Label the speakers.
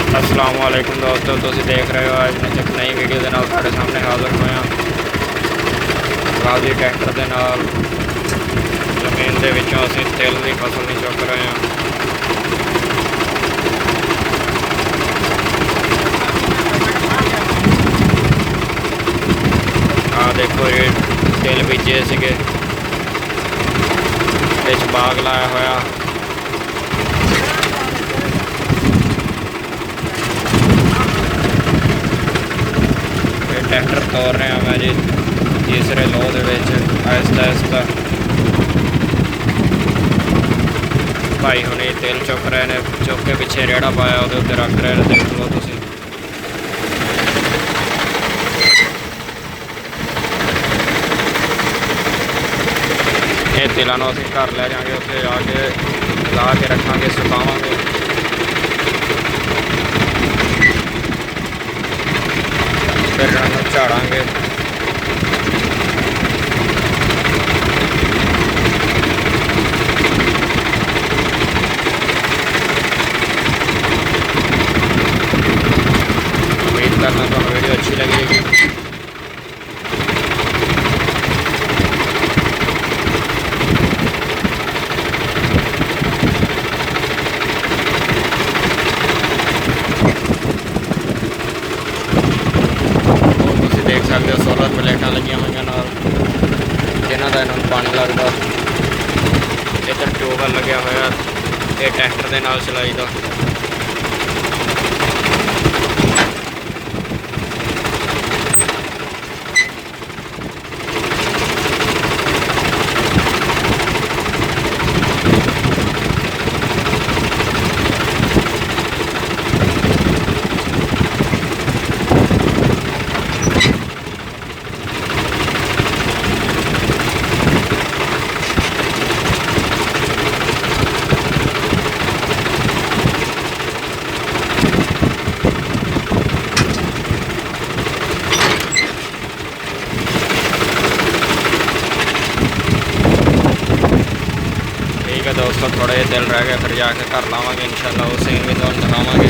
Speaker 1: अस्सलामुअलैकुम दोस्तों, तुसीं देख रहे हो आज मैं एक नई वीडियो के नाल तुहाडे सामने हाज़र होया। लाज़मी ट्रैक्टर के नाल जमीन के विचों असीं तिल की फसल नहीं चुक रहे हैं। आ देखो ये तिल बीजे सीगे, विच बाग लाया होया। ट्रैक्टर तोड़ रहा मैं जी तीसरे लो दे आहिस्ता आहिस्ता। भाई हुणे तेल चुक रहे हैं, चुक के पिछे रेड़ा पाया वो उत्ते रख रहे हैं। देख लो तुसीं ये तिलों असीं घर लै जाएंगे, उत्थे जाके ला के रखांगे, सुकावांगे। फिर इन्हां झाड़ांगे। उम्मीद करना तुहानूं वीडियो अच्छी लगेगी। देख सकते हो सोलर प्लेटां लगी हुई नाल, जिन्हां दा इन्हां नूं पानी लगदा। इधर ट्यूबवैल लग्या होया, ये ट्रैक्टर दे नाल चलाई दा। दोस्तों थोड़े जे दिल रह गए, फिर जाके घर लावांगे इंशाल्लाह, उसे भी तुहानूं दिखावांगे।